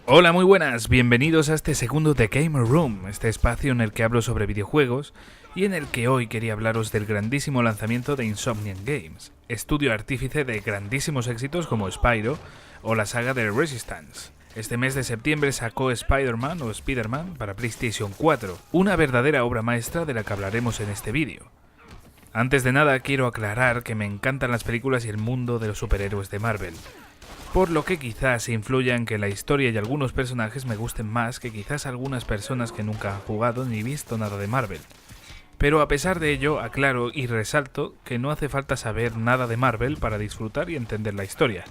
Hola, muy buenas, bienvenidos a este segundo The Gamer Room, este espacio en el que hablo sobre videojuegos y en el que hoy quería hablaros del grandísimo lanzamiento de Insomniac Games, estudio artífice de grandísimos éxitos como Spyro o la saga de Resistance. Este mes de septiembre sacó Spider-Man o Spider-Man para PlayStation 4, una verdadera obra maestra de la que hablaremos en este vídeo. Antes de nada quiero aclarar que me encantan las películas y el mundo de los superhéroes de Marvel, por lo que quizás influya en que la historia y algunos personajes me gusten más que quizás algunas personas que nunca han jugado ni visto nada de Marvel. Pero a pesar de ello, aclaro y resalto que no hace falta saber nada de Marvel para disfrutar y entender la historia.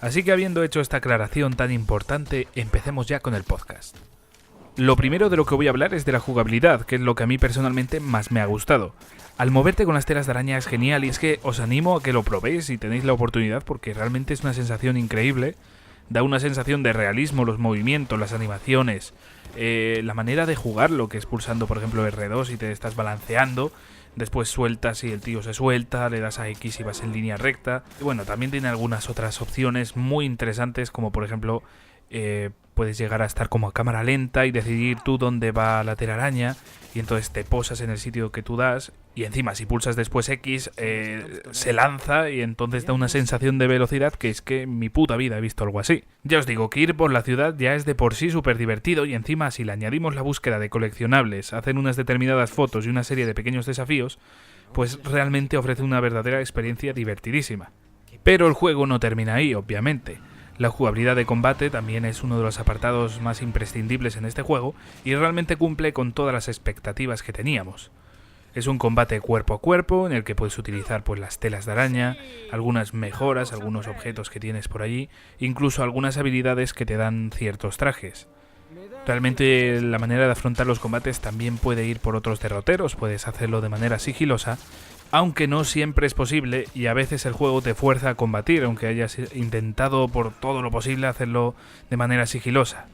Así que habiendo hecho esta aclaración tan importante, empecemos ya con el podcast. Lo primero de lo que voy a hablar es de la jugabilidad, que es lo que a mí personalmente más me ha gustado. Al moverte con las telas de araña es genial y es que os animo a que lo probéis si tenéis la oportunidad porque realmente es una sensación increíble. Da una sensación de realismo, los movimientos, las animaciones, la manera de jugarlo, que es pulsando por ejemplo R2 y te estás balanceando, después sueltas y el tío se suelta, le das a X y vas en línea recta. Y bueno, también tiene algunas otras opciones muy interesantes como por ejemplo puedes llegar a estar como a cámara lenta y decidir tú dónde va la telaraña y entonces te posas en el sitio que tú das y encima si pulsas después X se lanza y entonces da una sensación de velocidad que es que en mi puta vida he visto algo así. Ya os digo que ir por la ciudad ya es de por sí súper divertido y encima si le añadimos la búsqueda de coleccionables, hacer unas determinadas fotos y una serie de pequeños desafíos, pues realmente ofrece una verdadera experiencia divertidísima. Pero el juego no termina ahí, obviamente. La jugabilidad de combate también es uno de los apartados más imprescindibles en este juego y realmente cumple con todas las expectativas que teníamos. Es un combate cuerpo a cuerpo en el que puedes utilizar pues las telas de araña, algunas mejoras, algunos objetos que tienes por allí, incluso algunas habilidades que te dan ciertos trajes. Realmente la manera de afrontar los combates también puede ir por otros derroteros, puedes hacerlo de manera sigilosa, aunque no siempre es posible y a veces el juego te fuerza a combatir, aunque hayas intentado por todo lo posible hacerlo de manera sigilosa.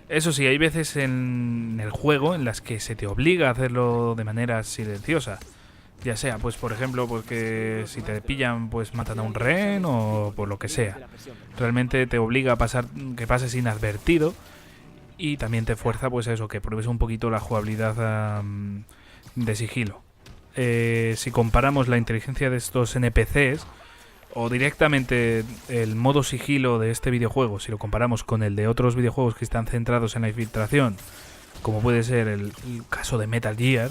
Eso sí, hay veces en el juego en las que se te obliga a hacerlo de manera silenciosa. Ya sea, pues por ejemplo, porque si te pillan, pues matan a un rehén o por lo que sea. Realmente te obliga a pasar que pases inadvertido y también te fuerza, pues eso, que pruebes un poquito la jugabilidad de sigilo. Si comparamos la inteligencia de estos NPCs o directamente el modo sigilo de este videojuego, si lo comparamos con el de otros videojuegos que están centrados en la infiltración, como puede ser el caso de Metal Gear,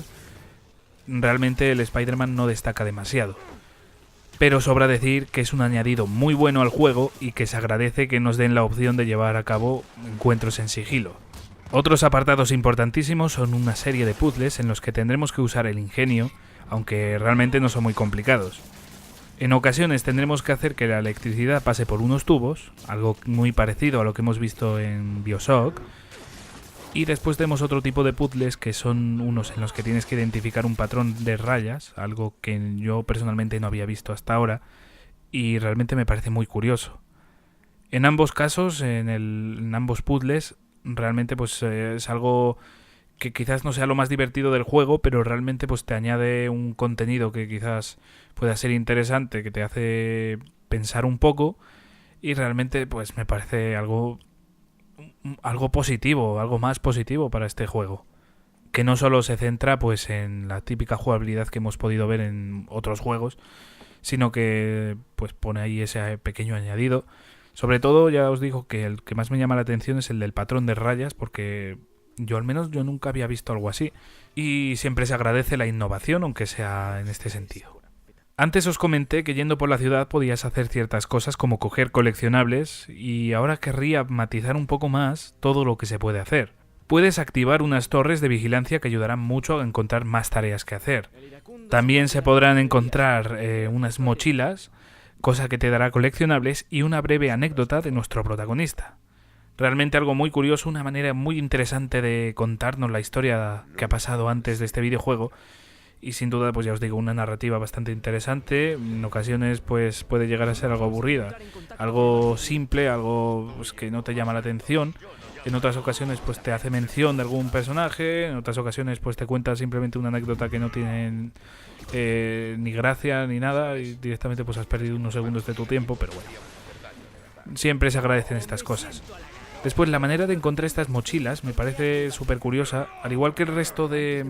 realmente el Spider-Man no destaca demasiado. Pero sobra decir que es un añadido muy bueno al juego y que se agradece que nos den la opción de llevar a cabo encuentros en sigilo. Otros apartados importantísimos son una serie de puzzles en los que tendremos que usar el ingenio, aunque realmente no son muy complicados. En ocasiones tendremos que hacer que la electricidad pase por unos tubos, algo muy parecido a lo que hemos visto en BioShock, y después tenemos otro tipo de puzzles que son unos en los que tienes que identificar un patrón de rayas, algo que yo personalmente no había visto hasta ahora, y realmente me parece muy curioso. En ambos casos, en ambos puzzles, realmente pues es algo que quizás no sea lo más divertido del juego, pero realmente pues te añade un contenido que quizás pueda ser interesante, que te hace pensar un poco y realmente pues me parece algo positivo, algo más positivo para este juego, que no solo se centra pues en la típica jugabilidad que hemos podido ver en otros juegos, sino que pues pone ahí ese pequeño añadido. Sobre todo ya os digo que el que más me llama la atención es el del patrón de rayas, porque yo al menos yo nunca había visto algo así y siempre se agradece la innovación, aunque sea en este sentido. Antes os comenté que yendo por la ciudad podías hacer ciertas cosas como coger coleccionables y ahora querría matizar un poco más todo lo que se puede hacer. Puedes activar unas torres de vigilancia que ayudarán mucho a encontrar más tareas que hacer. También se podrán encontrar unas mochilas, cosa que te dará coleccionables y una breve anécdota de nuestro protagonista. Realmente algo muy curioso, una manera muy interesante de contarnos la historia que ha pasado antes de este videojuego y sin duda pues ya os digo una narrativa bastante interesante. En ocasiones pues puede llegar a ser algo aburrida, algo simple, algo pues, que no te llama la atención. En otras ocasiones pues te hace mención de algún personaje, en otras ocasiones pues te cuenta simplemente una anécdota que no tiene ni gracia ni nada y directamente pues has perdido unos segundos de tu tiempo, pero bueno, siempre se agradecen estas cosas. Después, la manera de encontrar estas mochilas me parece súper curiosa. Al igual que el resto de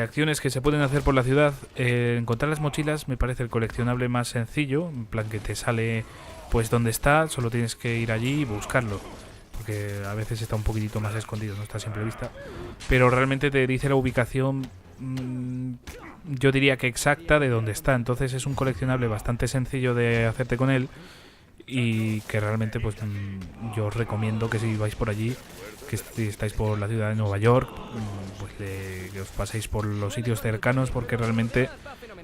acciones que se pueden hacer por la ciudad, encontrar las mochilas me parece el coleccionable más sencillo. En plan que te sale pues donde está, solo tienes que ir allí y buscarlo. Porque a veces está un poquitito más escondido, no está a simple vista. Pero realmente te dice la ubicación, yo diría que exacta, de dónde está. Entonces es un coleccionable bastante sencillo de hacerte con él. Y que realmente pues yo os recomiendo que si vais por allí, que si estáis por la ciudad de Nueva York, pues que os paséis por los sitios cercanos, porque realmente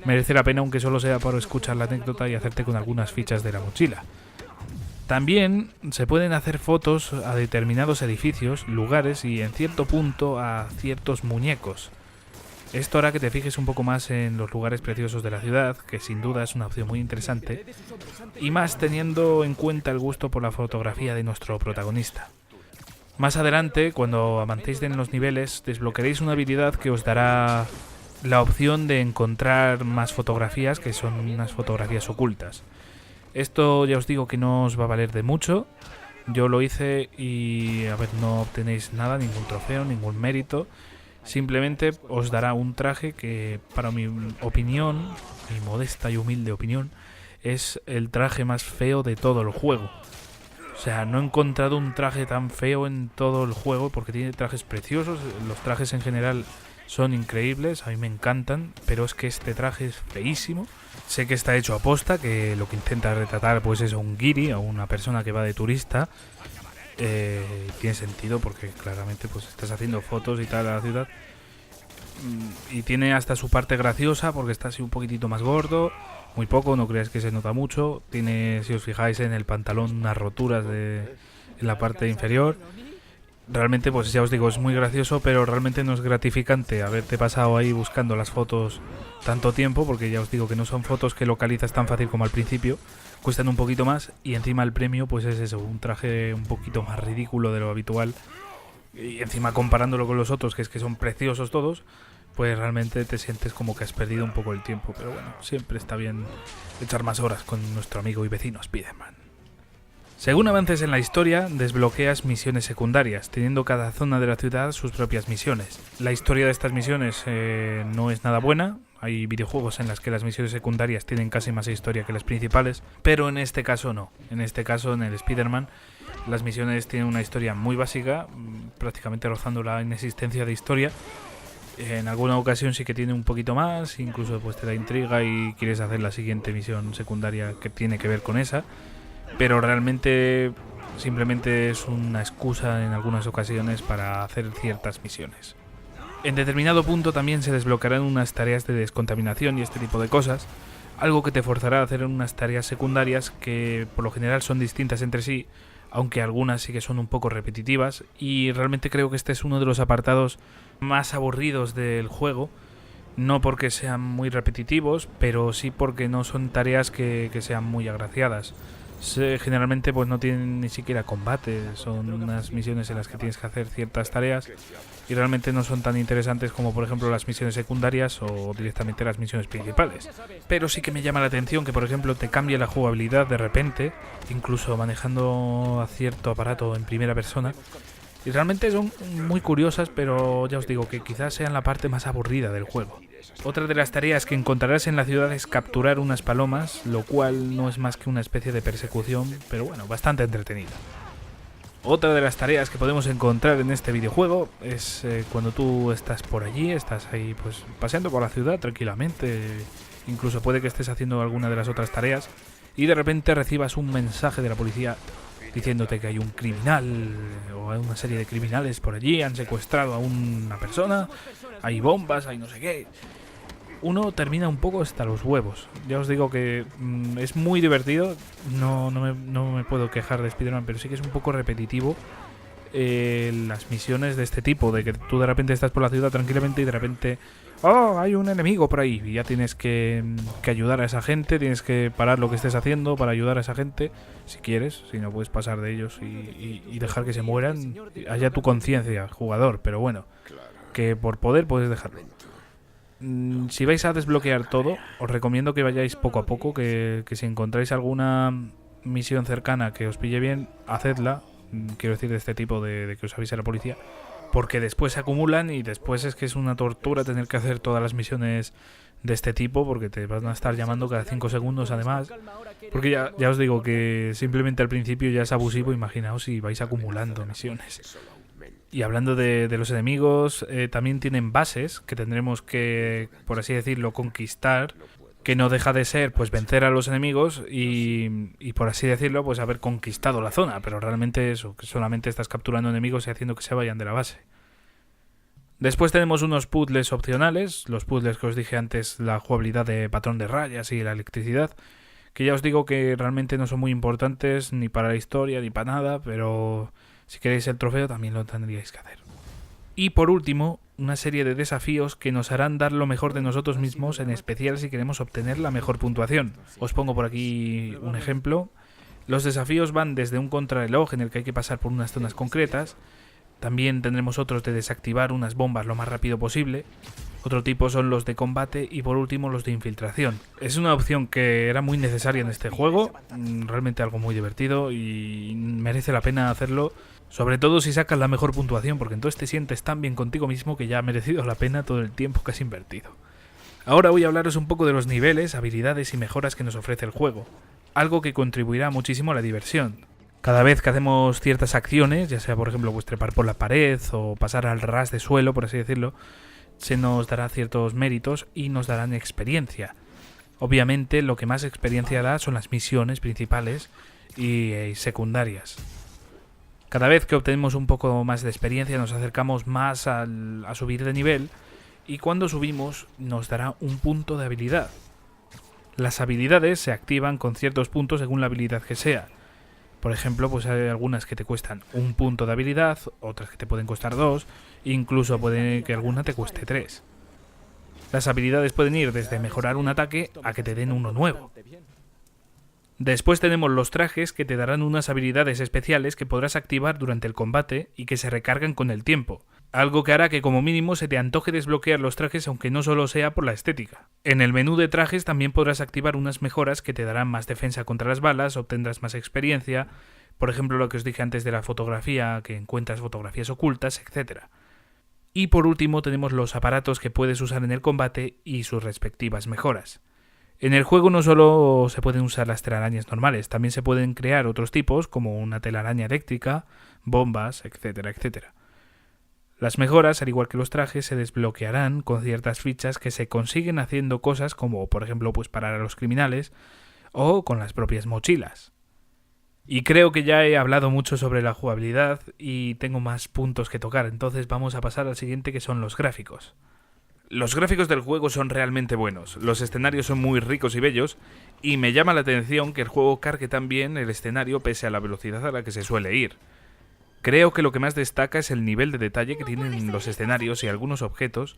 merece la pena, aunque solo sea para escuchar la anécdota y hacerte con algunas fichas de la mochila. También se pueden hacer fotos a determinados edificios, lugares y en cierto punto a ciertos muñecos. Esto hará que te fijes un poco más en los lugares preciosos de la ciudad, que sin duda es una opción muy interesante, y más teniendo en cuenta el gusto por la fotografía de nuestro protagonista. Más adelante, cuando avancéis en los niveles, desbloquearéis una habilidad que os dará la opción de encontrar más fotografías, que son unas fotografías ocultas. Esto ya os digo que no os va a valer de mucho. Yo lo hice y a ver, no obtenéis nada, ningún trofeo, ningún mérito. Simplemente os dará un traje que, para mi opinión, mi modesta y humilde opinión, es el traje más feo de todo el juego. O sea, no he encontrado un traje tan feo en todo el juego, porque tiene trajes preciosos. Los trajes en general son increíbles, a mí me encantan, pero es que este traje es feísimo. Sé que está hecho a posta, que lo que intenta retratar pues es a un guiri, a una persona que va de turista. Tiene sentido porque claramente pues estás haciendo fotos y tal a la ciudad, y tiene hasta su parte graciosa porque está así un poquitito más gordo, muy poco, no creáis que se nota mucho. Tiene, si os fijáis en el pantalón, unas roturas en la parte inferior. Realmente pues ya os digo, es muy gracioso, pero realmente no es gratificante haberte pasado ahí buscando las fotos tanto tiempo, porque ya os digo que no son fotos que localizas tan fácil como al principio. Cuestan un poquito más y encima el premio pues es eso, un traje un poquito más ridículo de lo habitual, y encima comparándolo con los otros, que es que son preciosos todos, pues realmente te sientes como que has perdido un poco el tiempo. Pero bueno, siempre está bien echar más horas con nuestro amigo y vecino Spider-Man. Según avances en la historia, desbloqueas misiones secundarias, teniendo cada zona de la ciudad sus propias misiones. La historia de estas misiones no es nada buena. Hay videojuegos en los que las misiones secundarias tienen casi más historia que las principales, pero en este caso no. En este caso, en el Spider-Man, las misiones tienen una historia muy básica, prácticamente rozando la inexistencia de historia. En alguna ocasión sí que tiene un poquito más, incluso pues te da intriga y quieres hacer la siguiente misión secundaria que tiene que ver con esa, pero realmente simplemente es una excusa en algunas ocasiones para hacer ciertas misiones. En determinado punto también se desbloquearán unas tareas de descontaminación y este tipo de cosas, algo que te forzará a hacer unas tareas secundarias que por lo general son distintas entre sí, aunque algunas sí que son un poco repetitivas, y realmente creo que este es uno de los apartados más aburridos del juego, no porque sean muy repetitivos, pero sí porque no son tareas que sean muy agraciadas. Generalmente pues no tienen ni siquiera combate, son unas misiones en las que tienes que hacer ciertas tareas y realmente no son tan interesantes como por ejemplo las misiones secundarias o directamente las misiones principales. Pero sí que me llama la atención que por ejemplo te cambie la jugabilidad de repente, incluso manejando a cierto aparato en primera persona, y realmente son muy curiosas, pero ya os digo que quizás sean la parte más aburrida del juego. Otra de las tareas que encontrarás en la ciudad es capturar unas palomas, lo cual no es más que una especie de persecución, pero bueno, bastante entretenida. Otra de las tareas que podemos encontrar en este videojuego es cuando tú estás por allí, estás ahí pues paseando por la ciudad tranquilamente, incluso puede que estés haciendo alguna de las otras tareas y de repente recibas un mensaje de la policía diciéndote que hay un criminal o hay una serie de criminales por allí, han secuestrado a una persona, hay bombas, hay no sé qué. Uno termina un poco hasta los huevos. Ya os digo que es muy divertido, no me puedo quejar de Spider-Man, pero sí que es un poco repetitivo las misiones de este tipo, de que tú de repente estás por la ciudad tranquilamente y de repente ¡oh! Hay un enemigo por ahí y ya tienes que ayudar a esa gente, tienes que parar lo que estés haciendo para ayudar a esa gente, si quieres, si no puedes pasar de ellos y dejar que se mueran, allá tu conciencia, jugador, pero bueno, que por poder puedes dejarlo. Si vais a desbloquear todo, os recomiendo que vayáis poco a poco, que si encontráis alguna misión cercana que os pille bien, hacedla. quiero decir de este tipo de que os avise la policía, porque después se acumulan y después es que es una tortura tener que hacer todas las misiones de este tipo, porque te van a estar llamando cada 5 segundos además, porque ya os digo que simplemente al principio ya es abusivo. Imaginaos si vais acumulando misiones. Y hablando de los enemigos, también tienen bases que tendremos que, por así decirlo, conquistar, que no deja de ser pues vencer a los enemigos y por así decirlo, pues haber conquistado la zona, pero realmente eso, que solamente estás capturando enemigos y haciendo que se vayan de la base. Después tenemos unos puzzles opcionales, los puzzles que os dije antes, la jugabilidad de patrón de rayas y la electricidad, que ya os digo que realmente no son muy importantes ni para la historia ni para nada, pero si queréis el trofeo también lo tendríais que hacer. Y por último, una serie de desafíos que nos harán dar lo mejor de nosotros mismos, en especial si queremos obtener la mejor puntuación. Os pongo por aquí un ejemplo. Los desafíos van desde un contrarreloj en el que hay que pasar por unas zonas concretas. También tendremos otros de desactivar unas bombas lo más rápido posible. Otro tipo son los de combate y por último los de infiltración. Es una opción que era muy necesaria en este juego, realmente algo muy divertido y merece la pena hacerlo, sobre todo si sacas la mejor puntuación, porque entonces te sientes tan bien contigo mismo que ya ha merecido la pena todo el tiempo que has invertido. Ahora voy a hablaros un poco de los niveles, habilidades y mejoras que nos ofrece el juego, algo que contribuirá muchísimo a la diversión. Cada vez que hacemos ciertas acciones, ya sea por ejemplo pues trepar por la pared o pasar al ras de suelo, por así decirlo, se nos dará ciertos méritos y nos darán experiencia. Obviamente lo que más experiencia da son las misiones principales y secundarias. Cada vez que obtenemos un poco más de experiencia nos acercamos más a subir de nivel y cuando subimos nos dará un punto de habilidad. Las habilidades se activan con ciertos puntos según la habilidad que sea. Por ejemplo, pues hay algunas que te cuestan un punto de habilidad, otras que te pueden costar 2, incluso puede que alguna te cueste 3. Las habilidades pueden ir desde mejorar un ataque a que te den uno nuevo. Después tenemos los trajes que te darán unas habilidades especiales que podrás activar durante el combate y que se recargan con el tiempo. Algo que hará que como mínimo se te antoje desbloquear los trajes aunque no solo sea por la estética. En el menú de trajes también podrás activar unas mejoras que te darán más defensa contra las balas, obtendrás más experiencia, por ejemplo lo que os dije antes de la fotografía, que encuentras fotografías ocultas, etc. Y por último tenemos los aparatos que puedes usar en el combate y sus respectivas mejoras. En el juego no solo se pueden usar las telarañas normales, también se pueden crear otros tipos como una telaraña eléctrica, bombas, etc., etc. Las mejoras, al igual que los trajes, se desbloquearán con ciertas fichas que se consiguen haciendo cosas como, por ejemplo, pues parar a los criminales o con las propias mochilas. Y creo que ya he hablado mucho sobre la jugabilidad y tengo más puntos que tocar, entonces vamos a pasar al siguiente, que son los gráficos. Los gráficos del juego son realmente buenos, los escenarios son muy ricos y bellos, y me llama la atención que el juego cargue tan bien el escenario pese a la velocidad a la que se suele ir. Creo que lo que más destaca es el nivel de detalle que tienen los escenarios y algunos objetos,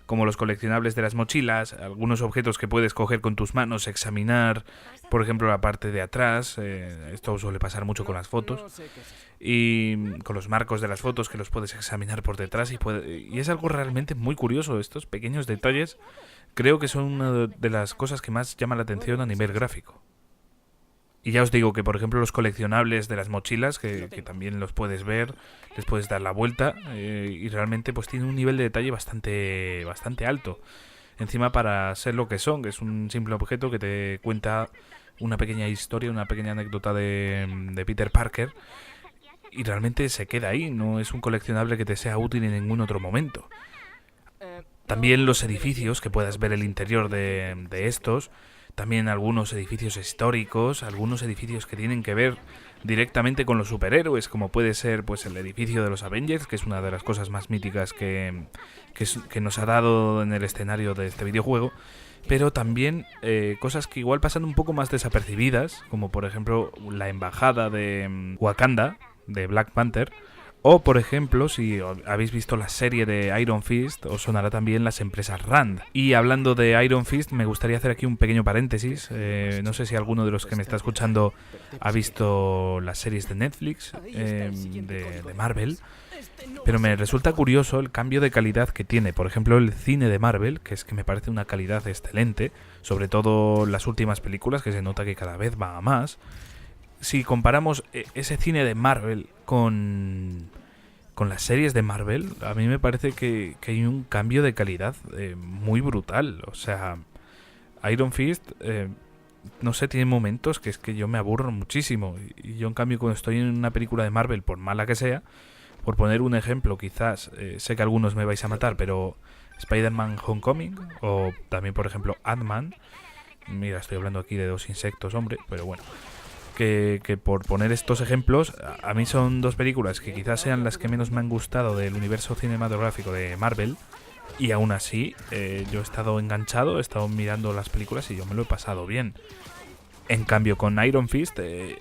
como los coleccionables de las mochilas, algunos objetos que puedes coger con tus manos, examinar, por ejemplo, la parte de atrás, esto suele pasar mucho con las fotos, y con los marcos de las fotos que los puedes examinar por detrás, y es algo realmente muy curioso. Estos pequeños detalles creo que son una de las cosas que más llama la atención a nivel gráfico. Y ya os digo que, por ejemplo, los coleccionables de las mochilas, que también los puedes ver, les puedes dar la vuelta y realmente pues tienen un nivel de detalle bastante alto. Encima, para ser lo que son, que es un simple objeto que te cuenta una pequeña historia, una pequeña anécdota de Peter Parker, y realmente se queda ahí, no es un coleccionable que te sea útil en ningún otro momento. También los edificios, que puedas ver el interior de estos. También algunos edificios históricos, algunos edificios que tienen que ver directamente con los superhéroes, como puede ser pues el edificio de los Avengers, que es una de las cosas más míticas que nos ha dado en el escenario de este videojuego, pero también cosas que igual pasan un poco más desapercibidas, como por ejemplo la embajada de Wakanda, de Black Panther, o, por ejemplo, si habéis visto la serie de Iron Fist, os sonará también las empresas Rand. Y hablando de Iron Fist, me gustaría hacer aquí un pequeño paréntesis. No sé si alguno de los que me está escuchando ha visto las series de Netflix, de Marvel, pero me resulta curioso el cambio de calidad que tiene. Por ejemplo, el cine de Marvel, que es que me parece una calidad excelente, sobre todo las últimas películas, que se nota que cada vez va a más. si comparamos ese cine de Marvel con las series de Marvel, a mí me parece que hay un cambio de calidad muy brutal. O sea, Iron Fist, no sé, tiene momentos que es que yo me aburro muchísimo. Y yo, en cambio, cuando estoy en una película de Marvel, por mala que sea, por poner un ejemplo, quizás, sé que algunos me vais a matar, pero Spider-Man Homecoming, o también, por ejemplo, Ant-Man. Mira, estoy hablando aquí de dos insectos, hombre, pero bueno. Que por poner estos ejemplos, a mí son dos películas que quizás sean las que menos me han gustado del universo cinematográfico de Marvel, y aún así yo he estado enganchado, he estado mirando las películas y yo me lo he pasado bien. En cambio, con Iron Fist,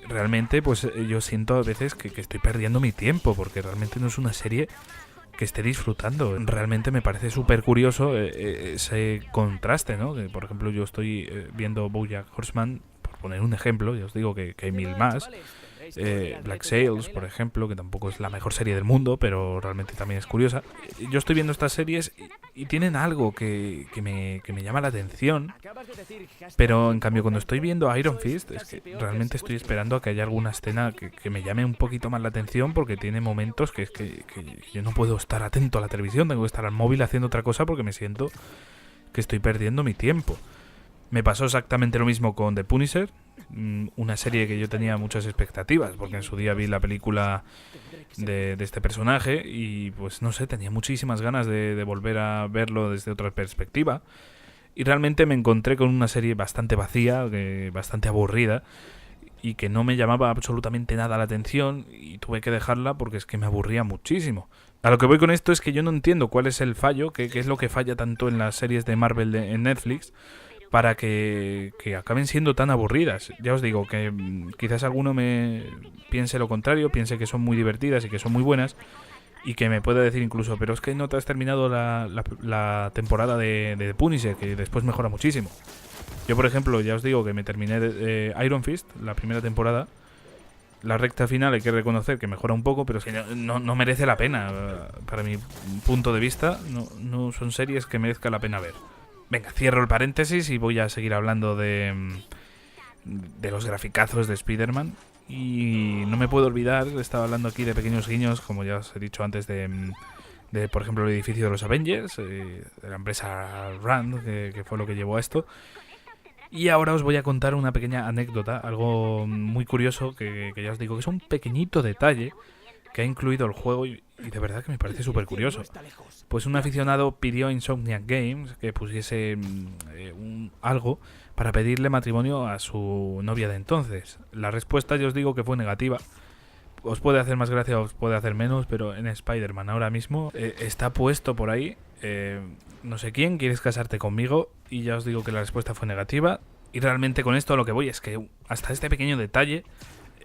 realmente pues yo siento a veces que estoy perdiendo mi tiempo, porque realmente no es una serie que esté disfrutando. Realmente me parece súper curioso ese contraste, ¿no? Que, por ejemplo, yo estoy viendo BoJack Horseman, por poner un ejemplo, ya os digo que hay mil más. Black Sails, por ejemplo, que tampoco es la mejor serie del mundo, pero realmente también es curiosa. Yo estoy viendo estas series y tienen algo que me llama la atención, pero en cambio cuando estoy viendo Iron Fist, es que realmente estoy esperando a que haya alguna escena que me llame un poquito más la atención, porque tiene momentos que es que yo no puedo estar atento a la televisión, tengo que estar al móvil haciendo otra cosa porque me siento que estoy perdiendo mi tiempo. Me pasó exactamente lo mismo con The Punisher, una serie que yo tenía muchas expectativas, porque en su día vi la película de este personaje y pues no sé, tenía muchísimas ganas de volver a verlo desde otra perspectiva. Y realmente me encontré con una serie bastante vacía, bastante aburrida, y que no me llamaba absolutamente nada la atención, y tuve que dejarla porque es que me aburría muchísimo. A lo que voy con esto es que yo no entiendo cuál es el fallo, qué es lo que falla tanto en las series de Marvel en Netflix, para que acaben siendo tan aburridas. Ya os digo que quizás alguno me piense lo contrario, piense que son muy divertidas y que son muy buenas, y que me pueda decir incluso, pero es que no te has terminado la temporada de Punisher, que después mejora muchísimo. Yo, por ejemplo, ya os digo que me terminé de Iron Fist, la primera temporada. La recta final hay que reconocer que mejora un poco, pero es que no merece la pena. Para mi punto de vista, no son series que merezca la pena ver. Venga, cierro el paréntesis y voy a seguir hablando de los graficazos de Spider-Man. Y no me puedo olvidar, estaba hablando aquí de pequeños guiños, como ya os he dicho antes, de por ejemplo, el edificio de los Avengers, de la empresa Rand, que fue lo que llevó a esto. Y ahora os voy a contar una pequeña anécdota, algo muy curioso, que ya os digo que es un pequeñito detalle que ha incluido el juego y de verdad que me parece súper curioso. Pues un aficionado pidió a Insomniac Games que pusiese algo para pedirle matrimonio a su novia de entonces. La respuesta, yo os digo que fue negativa. Os puede hacer más gracia o os puede hacer menos, pero en Spider-Man ahora mismo está puesto por ahí, no sé quién, ¿quieres casarte conmigo? Y ya os digo que la respuesta fue negativa. Y realmente con esto a lo que voy es que hasta este pequeño detalle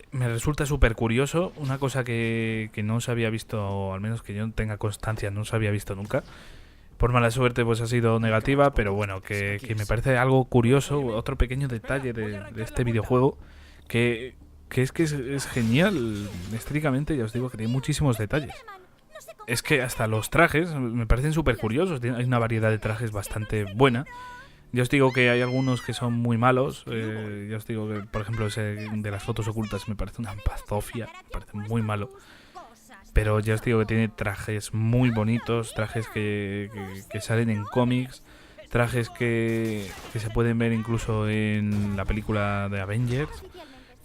me resulta súper curioso, una cosa que no se había visto, o al menos que yo tenga constancia, no se había visto nunca. Por mala suerte pues ha sido negativa, pero bueno, que me parece algo curioso, otro pequeño detalle de este videojuego que es genial estéticamente. Ya os digo que tiene muchísimos detalles. Es que hasta los trajes me parecen súper curiosos, hay una variedad de trajes bastante buena. Ya os digo que hay algunos que son muy malos. Ya os digo que, por ejemplo, ese de las fotos ocultas me parece una bazofia, me parece muy malo. Pero ya os digo que tiene trajes muy bonitos, trajes que salen en cómics, trajes que se pueden ver incluso en la película de Avengers.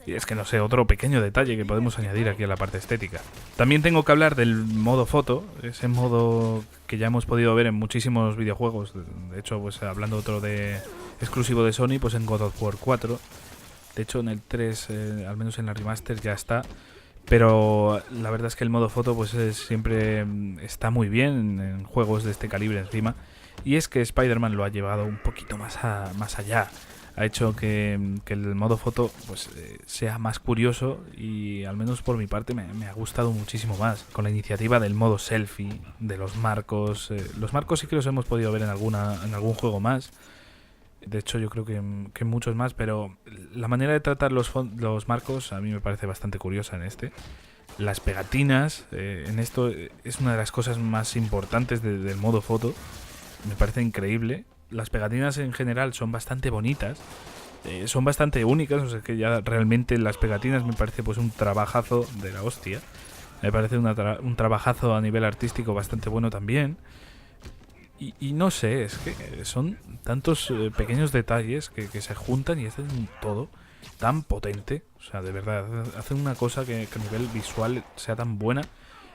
Y es que no sé, otro pequeño detalle que podemos añadir aquí a la parte estética. También tengo que hablar del modo foto, ese modo que ya hemos podido ver en muchísimos videojuegos. De hecho, pues hablando otro de exclusivo de Sony, pues en God of War 4. De hecho, en el 3, al menos en la remaster, ya está. Pero la verdad es que el modo foto pues siempre está muy bien en juegos de este calibre encima. Y es que Spider-Man lo ha llevado un poquito más allá. Ha hecho que el modo foto pues sea más curioso, y al menos por mi parte me ha gustado muchísimo más. Con la iniciativa del modo selfie, de los marcos. Los marcos sí que los hemos podido ver en algún juego más. De hecho yo creo que muchos más, pero la manera de tratar los marcos a mí me parece bastante curiosa en este. Las pegatinas, en esto es una de las cosas más importantes del modo foto. Me parece increíble. Las pegatinas en general son bastante bonitas, son bastante únicas, o sea que ya realmente las pegatinas me parece pues un trabajazo de la hostia. Me parece un trabajazo a nivel artístico bastante bueno también. Y no sé, es que son tantos pequeños detalles que se juntan y hacen un todo tan potente. O sea, de verdad, hacen una cosa que a nivel visual sea tan buena.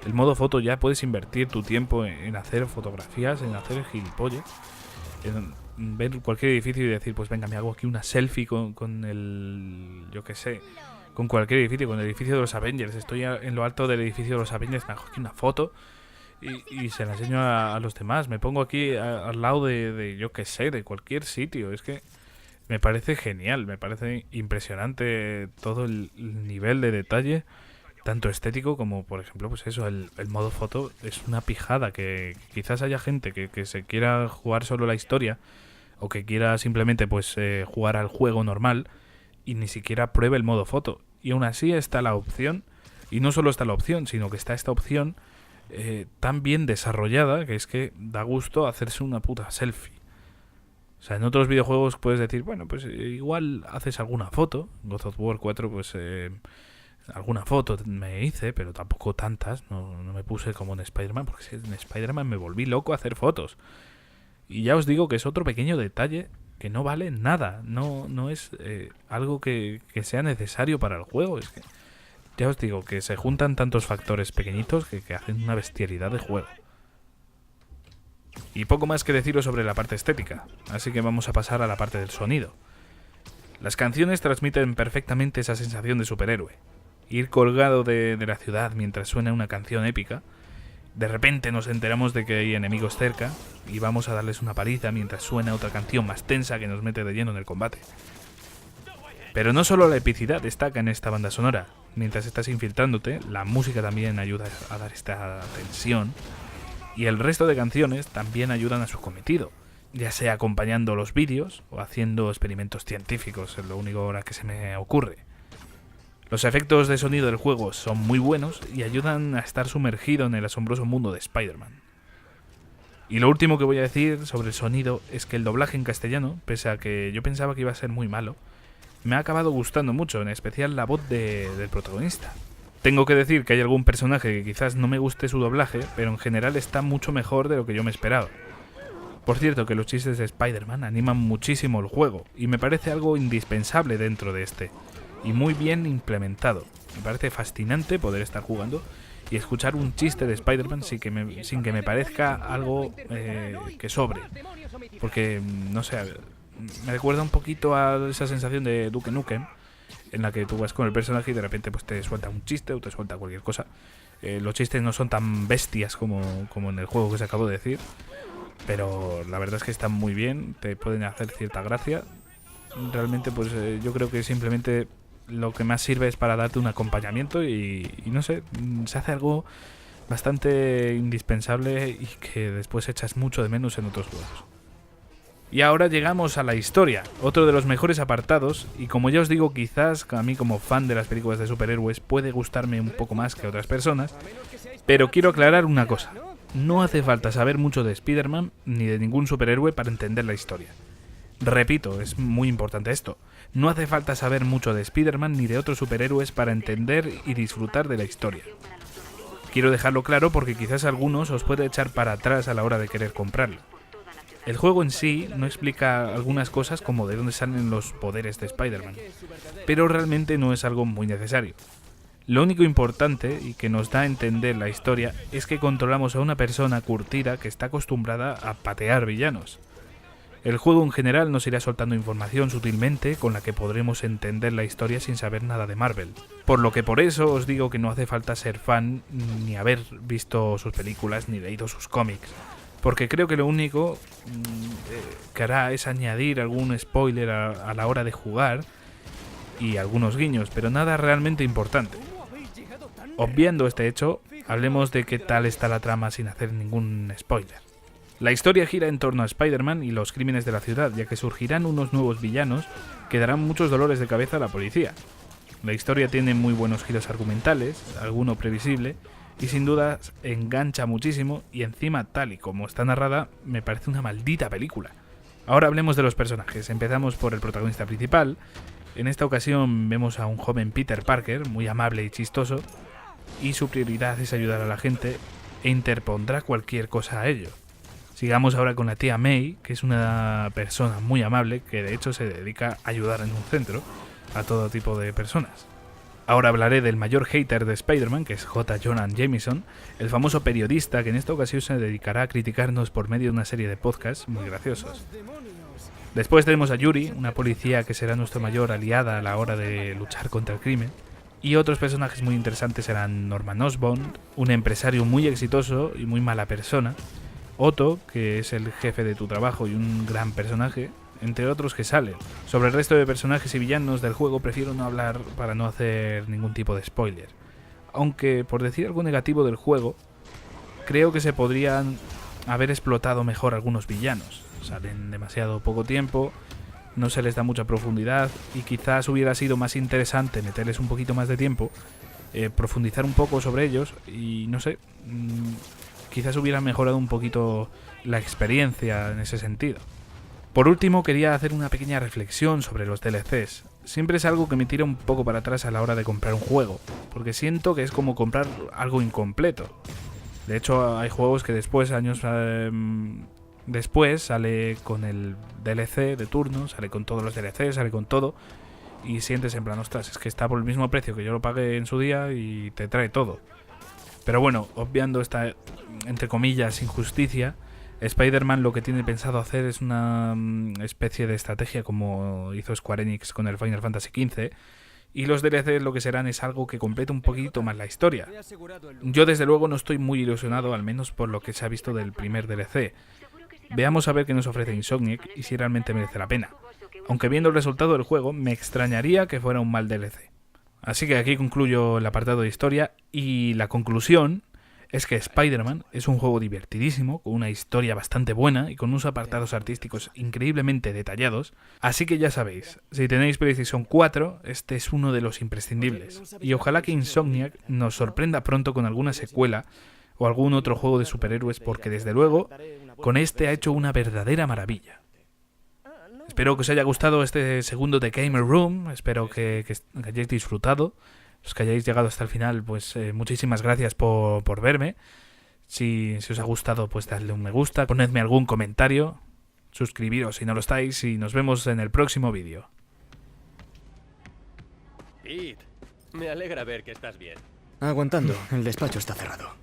El modo foto ya puedes invertir tu tiempo en hacer fotografías, en hacer gilipollas, en ver cualquier edificio y decir, pues venga, me hago aquí una selfie con el, yo qué sé, con cualquier edificio, con el edificio de los Avengers. Estoy en lo alto del edificio de los Avengers, me hago aquí una foto y se la enseño a los demás. Me pongo aquí al lado de yo qué sé, de cualquier sitio. Es que me parece genial, me parece impresionante todo el nivel de detalle, tanto estético como, por ejemplo, pues eso, el modo foto es una pijada. Que quizás haya gente que se quiera jugar solo la historia o que quiera simplemente pues jugar al juego normal y ni siquiera pruebe el modo foto. Y aún así está la opción, y no solo está la opción, sino que está esta opción tan bien desarrollada que es que da gusto hacerse una puta selfie. O sea, en otros videojuegos puedes decir, bueno, pues igual haces alguna foto. God of War 4, pues alguna foto me hice, pero tampoco tantas. No me puse como en Spider-Man, porque en Spider-Man me volví loco a hacer fotos. Y ya os digo que es otro pequeño detalle que no vale nada. No es algo que sea necesario para el juego. Es que ya os digo que se juntan tantos factores pequeñitos que hacen una bestialidad de juego. Y poco más que deciros sobre la parte estética, así que vamos a pasar a la parte del sonido. Las canciones transmiten perfectamente esa sensación de superhéroe. Ir colgado de la ciudad mientras suena una canción épica. De repente nos enteramos de que hay enemigos cerca y vamos a darles una paliza mientras suena otra canción más tensa que nos mete de lleno en el combate. Pero no solo la epicidad destaca en esta banda sonora. Mientras estás infiltrándote, la música también ayuda a dar esta tensión. Y el resto de canciones también ayudan a su cometido, ya sea acompañando los vídeos o haciendo experimentos científicos, es lo único ahora que se me ocurre. Los efectos de sonido del juego son muy buenos y ayudan a estar sumergido en el asombroso mundo de Spider-Man. Y lo último que voy a decir sobre el sonido es que el doblaje en castellano, pese a que yo pensaba que iba a ser muy malo, me ha acabado gustando mucho, en especial la voz del protagonista. Tengo que decir que hay algún personaje que quizás no me guste su doblaje, pero en general está mucho mejor de lo que yo me esperaba. Por cierto, que los chistes de Spider-Man animan muchísimo el juego, y me parece algo indispensable dentro de este, y muy bien implementado. Me parece fascinante poder estar jugando y escuchar un chiste de Spider-Man sin que me parezca algo que sobre. Porque, no sé, me recuerda un poquito a esa sensación de Duke Nukem, en la que tú vas con el personaje y de repente pues te suelta un chiste o te suelta cualquier cosa. Los chistes no son tan bestias como en el juego que os acabo de decir, pero la verdad es que están muy bien, te pueden hacer cierta gracia. Realmente pues yo creo que simplemente lo que más sirve es para darte un acompañamiento y no sé, se hace algo bastante indispensable y que después echas mucho de menos en otros juegos. Y ahora llegamos a la historia, otro de los mejores apartados, y como ya os digo, quizás a mí como fan de las películas de superhéroes puede gustarme un poco más que a otras personas, pero quiero aclarar una cosa, no hace falta saber mucho de Spider-Man ni de ningún superhéroe para entender la historia. Repito, es muy importante esto, no hace falta saber mucho de Spider-Man ni de otros superhéroes para entender y disfrutar de la historia. Quiero dejarlo claro porque quizás a algunos os puede echar para atrás a la hora de querer comprarlo. El juego en sí no explica algunas cosas como de dónde salen los poderes de Spider-Man, pero realmente no es algo muy necesario. Lo único importante y que nos da a entender la historia es que controlamos a una persona curtida que está acostumbrada a patear villanos. El juego en general nos irá soltando información sutilmente con la que podremos entender la historia sin saber nada de Marvel. Por lo que por eso os digo que no hace falta ser fan ni haber visto sus películas ni leído sus cómics. Porque creo que lo único que hará es añadir algún spoiler a la hora de jugar y algunos guiños, pero nada realmente importante. Obviando este hecho, hablemos de qué tal está la trama sin hacer ningún spoiler. La historia gira en torno a Spider-Man y los crímenes de la ciudad, ya que surgirán unos nuevos villanos que darán muchos dolores de cabeza a la policía. La historia tiene muy buenos giros argumentales, alguno previsible, y sin duda engancha muchísimo y encima tal y como está narrada me parece una maldita película. Ahora hablemos de los personajes. Empezamos por el protagonista principal. En esta ocasión vemos a un joven Peter Parker, muy amable y chistoso, y su prioridad es ayudar a la gente e interpondrá cualquier cosa a ello. Sigamos ahora con la tía May, que es una persona muy amable que de hecho se dedica a ayudar en un centro a todo tipo de personas. Ahora hablaré del mayor hater de Spider-Man, que es J. Jonah Jameson, el famoso periodista que en esta ocasión se dedicará a criticarnos por medio de una serie de podcasts muy graciosos. Después tenemos a Yuri, una policía que será nuestra mayor aliada a la hora de luchar contra el crimen. Y otros personajes muy interesantes serán Norman Osborn, un empresario muy exitoso y muy mala persona, Otto, que es el jefe de tu trabajo y un gran personaje, entre otros que salen. Sobre el resto de personajes y villanos del juego prefiero no hablar para no hacer ningún tipo de spoiler. Aunque, por decir algo negativo del juego, creo que se podrían haber explotado mejor algunos villanos. Salen demasiado poco tiempo, no se les da mucha profundidad y quizás hubiera sido más interesante meterles un poquito más de tiempo, profundizar un poco sobre ellos y no sé, quizás hubiera mejorado un poquito la experiencia en ese sentido. Por último, quería hacer una pequeña reflexión sobre los DLCs. Siempre es algo que me tira un poco para atrás a la hora de comprar un juego, porque siento que es como comprar algo incompleto. De hecho, hay juegos que después, años después, sale con el DLC de turno, sale con todos los DLCs, sale con todo, y sientes en plan, ostras, es que está por el mismo precio que yo lo pagué en su día y te trae todo. Pero bueno, obviando esta, entre comillas, injusticia, Spider-Man lo que tiene pensado hacer es una especie de estrategia como hizo Square Enix con el Final Fantasy XV, y los DLC lo que serán es algo que complete un poquito más la historia. Yo desde luego no estoy muy ilusionado, al menos por lo que se ha visto del primer DLC. Veamos a ver qué nos ofrece Insomniac y si realmente merece la pena. Aunque viendo el resultado del juego, me extrañaría que fuera un mal DLC. Así que aquí concluyo el apartado de historia y la conclusión es que Spider-Man es un juego divertidísimo, con una historia bastante buena y con unos apartados artísticos increíblemente detallados. Así que ya sabéis, si tenéis PlayStation 4, este es uno de los imprescindibles. Y ojalá que Insomniac nos sorprenda pronto con alguna secuela o algún otro juego de superhéroes, porque desde luego, con este ha hecho una verdadera maravilla. Espero que os haya gustado este segundo de Gamer Room, espero que hayáis disfrutado. Los que hayáis llegado hasta el final, pues muchísimas gracias por verme. Si os ha gustado, pues dadle un me gusta, ponedme algún comentario, suscribiros si no lo estáis y nos vemos en el próximo vídeo. Pete, me alegra ver que estás bien. Aguantando, el despacho está cerrado.